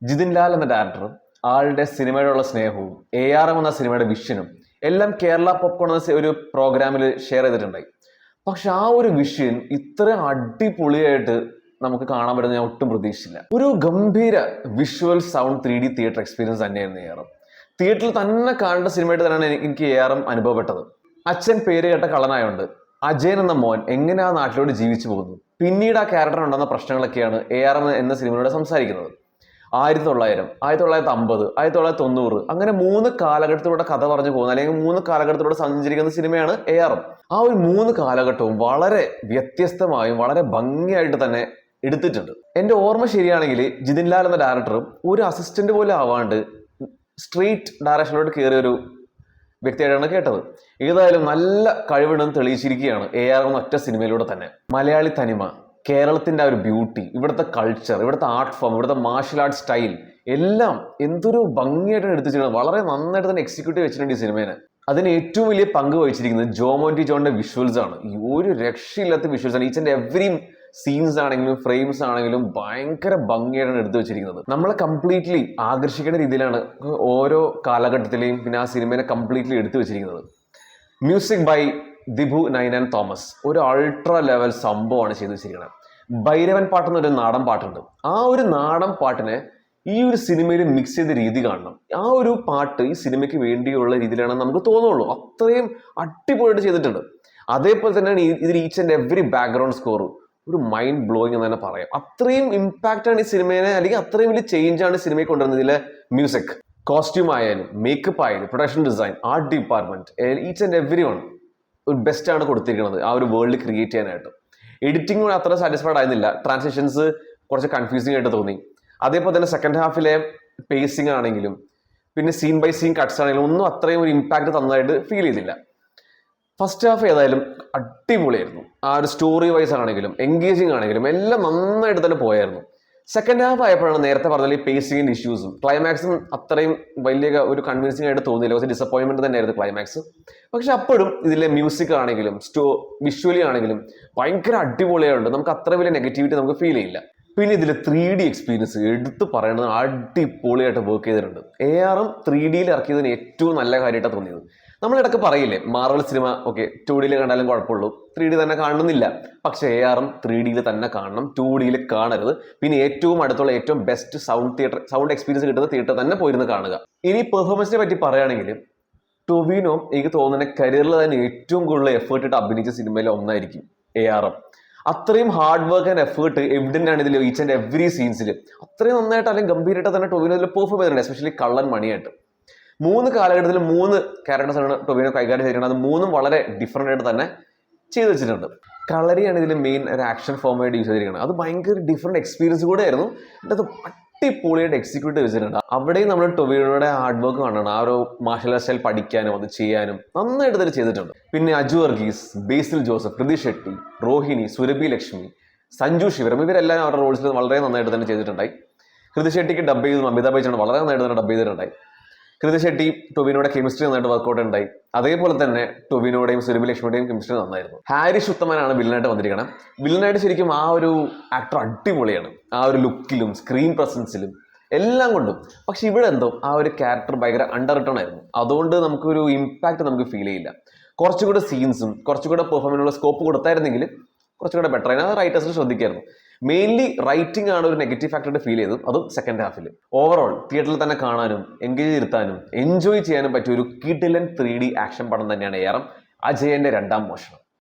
ജിതിൻ ലാൽ എന്ന ഡയറക്ടറും ആളുടെ സിനിമയോടുള്ള സ്നേഹവും ARM എന്ന സിനിമയുടെ വിഷനും എല്ലാം കേരള പോപ്കോൺ എന്ന ഒരു പ്രോഗ്രാമിൽ ഷെയർ ചെയ്തിട്ടുണ്ടായി. പക്ഷെ ആ ഒരു വിഷൻ ഇത്ര അടിപൊളിയായിട്ട് നമുക്ക് കാണാൻ പറ്റുന്ന ഞാൻ ഒട്ടും പ്രതീക്ഷിച്ചില്ല. ഒരു ഗംഭീര visual sound 3D theatre experience തന്നെയായിരുന്നു ARM. തിയേറ്ററിൽ തന്നെ കാണേണ്ട സിനിമയായിട്ട് തന്നെയാണ് എനിക്ക് ARM അനുഭവപ്പെട്ടത്. അച്ഛൻ പേര് കേട്ട കള്ളനായോണ്ട് അജയൻ എന്ന മോൻ എങ്ങനെ ആ നാട്ടിലോട്ട് ജീവിച്ചു പോകുന്നു, പിന്നീട് ആ ക്യാരക്ടർ ഉണ്ടാകുന്ന പ്രശ്നങ്ങളൊക്കെയാണ് ARM എന്ന സിനിമയിലൂടെ സംസാരിക്കുന്നത്. 1900, 1950, 1990 അങ്ങനെ 3 കാലഘട്ടത്തിലൂടെ കഥ പറഞ്ഞു പോകുന്ന അല്ലെങ്കിൽ 3 കാലഘട്ടത്തിലൂടെ സഞ്ചരിക്കുന്ന സിനിമയാണ് ARM. ആ ഒരു 3 കാലഘട്ടവും വളരെ വ്യത്യസ്തമായും വളരെ ഭംഗിയായിട്ട് തന്നെ എടുത്തിട്ടുണ്ട്. എൻ്റെ ഓർമ്മ ശരിയാണെങ്കിൽ ജിതിൻ ലാൽ എന്ന ഡയറക്ടറും ഒരു അസിസ്റ്റന്റ് പോലെ ആവാണ്ട് സ്ട്രീറ്റ് ഡയറക്ഷനിലോട്ട് കയറിയ ഒരു വ്യക്തിയായിട്ടാണ് കേട്ടത്. ഏതായാലും നല്ല കഴിവുണ്ടെന്ന് തെളിയിച്ചിരിക്കുകയാണ് ARM ഒറ്റ സിനിമയിലൂടെ തന്നെ. മലയാളി തനിമ, കേരളത്തിന്റെ ആ ഒരു ബ്യൂട്ടി, ഇവിടുത്തെ കൾച്ചർ, ഇവിടുത്തെ ആർട്ട് ഫോം, ഇവിടുത്തെ മാർഷൽ ആർട്ട് സ്റ്റൈൽ എല്ലാം എന്തൊരു ഭംഗിയായിട്ടാണ് എടുത്തിരിക്കുന്നത്. വളരെ നന്നായിട്ട് തന്നെ എക്സിക്യൂട്ട് വെച്ചിട്ടുണ്ട് ഈ സിനിമേനെ. അതിന് ഏറ്റവും വലിയ പങ്ക് വഹിച്ചിരിക്കുന്നത് ജോമോൻറ്റി ജോണിന്റെ വിഷ്വൽസ് ആണ്. ഈ ഒരു രക്ഷയില്ലാത്ത വിഷ്വൽസ് ആണ്. ഈച്ച് ആൻഡ് എവറി സീൻസ് ആണെങ്കിലും ഫ്രെയിംസ് ആണെങ്കിലും ഭയങ്കര ഭംഗിയായിട്ടാണ് എടുത്തു വെച്ചിരിക്കുന്നത്. നമ്മളെ കംപ്ലീറ്റ്ലി ആകർഷിക്കുന്ന രീതിയിലാണ് ഓരോ കാലഘട്ടത്തിലെയും പിന്നെ ആ സിനിമയെ കംപ്ലീറ്റ്ലി എടുത്തു വെച്ചിരിക്കുന്നത്. മ്യൂസിക് ബൈ ദിബു നൈനാൻ തോമസ് ഒരു അൾട്രാ ലെവൽ സംഭവമാണ് ചെയ്തു വെച്ചിരിക്കുന്നത്. ഭൈരവൻ പാട്ടെന്നൊരു നാടൻ പാട്ടുണ്ട്. ആ ഒരു നാടൻ പാട്ടിനെ ഈ ഒരു സിനിമയിൽ മിക്സ് ചെയ്ത രീതി കാണണം. ആ ഒരു പാട്ട് ഈ സിനിമയ്ക്ക് വേണ്ടിയുള്ള രീതിയിലാണ് നമുക്ക് തോന്നുള്ളൂ. അത്രയും അടിപൊളിയായിട്ട് ചെയ്തിട്ടുണ്ട്. അതേപോലെ തന്നെയാണ് ഇതിൽ each and every background score ഒരു മൈൻഡ് ബ്ലോയിങ് എന്ന് തന്നെ പറയാം. അത്രയും ഇമ്പാക്റ്റ് ആണ് ഈ സിനിമയെ, അല്ലെങ്കിൽ അത്രയും വലിയ ചേഞ്ച് ആണ് ഈ സിനിമയെ കൊണ്ടുവരുന്നത്. ഇതിലെ മ്യൂസിക്, കോസ്റ്റ്യൂം ആയാലും മേക്കപ്പ് ആയാലും production design, art department, each and every one ഒരു ബെസ്റ്റ് ആണ് കൊടുത്തിരിക്കുന്നത് ആ ഒരു വേൾഡ് ക്രിയേറ്റ് ചെയ്യാനായിട്ട്. എഡിറ്റിംഗ് കൂടെ അത്ര സാറ്റിസ്ഫൈഡ് ആയിരുന്നില്ല. ട്രാൻസിഷൻസ് കുറച്ച് കൺഫ്യൂസിംഗ് ആയിട്ട് തോന്നി. അതേപോലെ തന്നെ സെക്കൻഡ് ഹാഫിലെ പേസിംഗ് ആണെങ്കിലും പിന്നെ സീൻ ബൈ സീൻ കട്ട്സ് ആണെങ്കിലും ഒന്നും അത്രയും ഒരു ഇമ്പാക്ട് തന്നതായിട്ട് ഫീൽ ചെയ്തില്ല. ഫസ്റ്റ് ഹാഫ് ഏതായാലും അടിപൊളിയായിരുന്നു. ആ ഒരു സ്റ്റോറി വൈസ് ആണെങ്കിലും എൻഗേജിങ് ആണെങ്കിലും എല്ലാം നന്നായിട്ട് തന്നെ പോയായിരുന്നു. സെക്കൻഡ് ഹാഫ് ആയപ്പോഴാണ് നേരത്തെ പറഞ്ഞാൽ ഈ പേസിങ്ങിന്റെ ഇഷ്യൂസും ക്ലൈമാക്സും അത്രയും വലിയ ഒരു കൺവിൻസിംഗ് ആയിട്ട് തോന്നിയില്ല. കുറച്ച് ഡിസപ്പോയിൻമെന്റ് തന്നെയായിരുന്നു ക്ലൈമാക്സ്. പക്ഷെ അപ്പോഴും ഇതിലെ മ്യൂസിക് ആണെങ്കിലും വിഷ്വലി ആണെങ്കിലും ഭയങ്കര അടിപൊളിയായുണ്ട്. നമുക്ക് അത്ര വലിയ നെഗറ്റിവിറ്റി നമുക്ക് ഫീൽ ചെയ്യില്ല. പിന്നെ ഇതിൽ 3D എക്സ്പീരിയൻസ് എടുത്ത് പറയേണ്ടത് അടിപൊളിയായിട്ട് വർക്ക് ചെയ്തിട്ടുണ്ട്. ARM 3D ഇറക്കിയതിന് ഏറ്റവും നല്ല കാര്യമായിട്ടാണ് തോന്നിയത്. നമ്മളിടക്ക് പറയില്ലേ മാർവൽ സിനിമ ഓക്കെ 2D കണ്ടാലും കുഴപ്പമുള്ളൂ, 3D തന്നെ കാണുന്നില്ല. പക്ഷെ ARM 3D തന്നെ കാണണം, 2D കാണരുത്. പിന്നെ ഏറ്റവും അടുത്തുള്ള ഏറ്റവും ബെസ്റ്റ് സൗണ്ട് എക്സ്പീരിയൻസ് കിട്ടുന്ന തിയേറ്റർ തന്നെ പോയിരുന്ന് കാണുക. ഇനി പെർഫോമൻസിനെ പറ്റി പറയുകയാണെങ്കിൽ ടൊവിനോ എനിക്ക് തോന്നുന്ന കരിയറിൽ തന്നെ ഏറ്റവും കൂടുതൽ എഫേർട്ട് ഇട്ട് അഭിനയിച്ച സിനിമയിൽ ഒന്നായിരിക്കും ARM. അത്രയും hard work and effort evident ആണ് ഇതിൽ ഈച്ച് ആൻഡ് എവറി സീൻസിൽ. അത്രയും നന്നായിട്ട് അല്ലെങ്കിൽ ഗംഭീരമായിട്ട് തന്നെ ടൊവിനോ ഇതിൽ പെർഫോം ചെയ്തിട്ടുണ്ട്. എസ്പെഷ്യലി കള്ളൻ മണിയായിട്ട് 3 കാലഘട്ടത്തിൽ 3 ക്യാരക്ടേഴ്സാണ് ടൊവിനോ കൈകാര്യം ചെയ്തിരിക്കുന്നത്. അത് 3ഉം വളരെ ഡിഫറെൻ്റ് ആയിട്ട് തന്നെ ചെയ്തു വെച്ചിട്ടുണ്ട്. കളരിയാണ് ഇതിൽ മെയിൻ ഒരു ആക്ഷൻ ഫോമായിട്ട് യൂസ് ചെയ്തിരിക്കുന്നത്. അത് ഭയങ്കര ഡിഫറെൻറ്റ് എക്സ്പീരിയൻസ് കൂടെ ആയിരുന്നു. അത് അടിപൊളിയായിട്ട് എക്സിക്യൂട്ട് വെച്ചിട്ടുണ്ട്. അവിടെയും നമ്മൾ ടൊവിനോയുടെ ഹാർഡ് വർക്ക് കാണണം. ആ ഒരു മാർഷൽ ആർട്ട് സ്റ്റൈൽ പഠിക്കാനും അത് ചെയ്യാനും നന്നായിട്ട് തന്നെ ചെയ്തിട്ടുണ്ട്. പിന്നെ അജു വർഗീസ്, ബേസിൽ ജോസഫ്, കൃതി ഷെട്ടി, റോഹിണി, സുരഭി ലക്ഷ്മി, സഞ്ജു ശിവരം ഇവരെല്ലാം അവരുടെ റോൾസിൽ വളരെ നന്നായിട്ട് തന്നെ ചെയ്തിട്ടുണ്ടായി. കൃതി ഷെട്ടിക്ക് ഡബ് ചെയ്തതും അമിതാഭ് ബച്ചൻ വളരെ നന്നായിട്ട് തന്നെ ഡബ് ചെയ്തിട്ടുണ്ടായി. കൃതി ഷെട്ടി ടൊവിനോയുടെ കെമിസ്ട്രി നന്നായിട്ട് വർക്കൗട്ട് ഉണ്ടായി. അതേപോലെ തന്നെ ടൊവിനോയുടെയും സുരഭി ലക്ഷ്മിയുടെയും കെമിസ്ട്രി നന്നായിരുന്നു. ഹാരിസ് ഉത്തമനാണ് വില്ലനായിട്ട് വന്നിരിക്കണം. വില്ലനായിട്ട് ശരിക്കും ആ ഒരു ആക്ടർ അടിപൊളിയാണ്. ആ ഒരു ലുക്കിലും സ്ക്രീൻ പ്രസൻസിലും എല്ലാം കൊണ്ടും. പക്ഷെ ഇവിടെ എന്തോ ആ ഒരു ക്യാരക്ടർ ഭയങ്കര അണ്ടർ റിട്ടേൺ ആയിരുന്നു. അതുകൊണ്ട് നമുക്കൊരു ഇമ്പാക്ട് നമുക്ക് ഫീൽ ചെയ്യില്ല. കുറച്ചുകൂടെ സീൻസും കുറച്ചുകൂടെ പെർഫോമൻസിനുള്ള സ്കോപ്പ് കൊടുത്തായിരുന്നെങ്കിൽ കുറച്ചുകൂടെ ബെറ്റർ ആയിരുന്നു. അത് റൈറ്റേഴ്സിന് ശ്രദ്ധിക്കായിരുന്നു. മെയിൻലി റൈറ്റിംഗ് ആണ് ഒരു നെഗറ്റീവ് ഫാക്ടറായിട്ട് ഫീൽ ചെയ്തത്, അതും സെക്കൻഡ് ഹാഫിൽ. ഓവറോൾ തിയേറ്ററിൽ തന്നെ കാണാനും എൻഗേജ് ഇരുത്താനും എൻജോയ് ചെയ്യാനും പറ്റിയ ഒരു കിടിലൻ 3D ആക്ഷൻ പടം തന്നെയാണ് ARM, അജയന്റെ 2ാം മോഷണം.